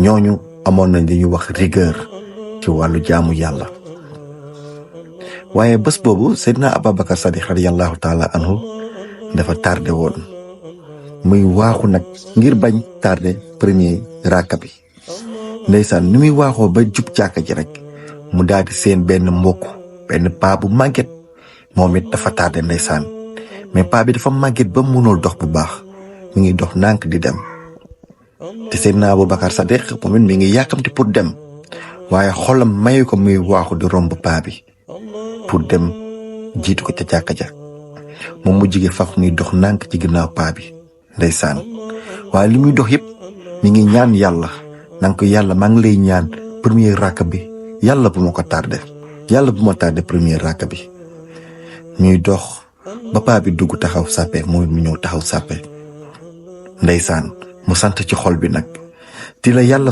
ñooñu amoon nañ li ñuy wax rigueur ci wàllu jaamu yàlla. waaye bés boobu Seydina Ababacar Sadiq radiyallahu taala anhu dafa tardé woon muy waaxu nag ngir bañ tardé premier raka bi. ndeysaan ni muy waaxoo ba jub jàkka ji rek mu daal di seen benn mbokk benn paa bu màgget moom it dafa tardé ndeysaan mais paa bi dafa màgget ba mënul dox bu baax mi ngi dox nànk di dem te Seydina Aboubacar Sadiq moom it mi ngi yàkkamti pour dem waaye xolam mayu ko muy waaxu di romb paa bi pour dem jiitu ko ca jàkka ja moom mu jige faf muy dox nànk ci ginnaaw paa bi ndeysaan waaye li muy dox yëpp mi ngi ñaan yàlla nanga ko yàlla maa ngi lay ñaan premier raka bi yàlla bu ma ko tardé yàlla bu ma tardé premier raka bi ñuy dox ba paa bi dugg taxaw sàppe mooy mu ñëw taxaw sàppe ndeysaan mu sant ci xol bi nag di la yàlla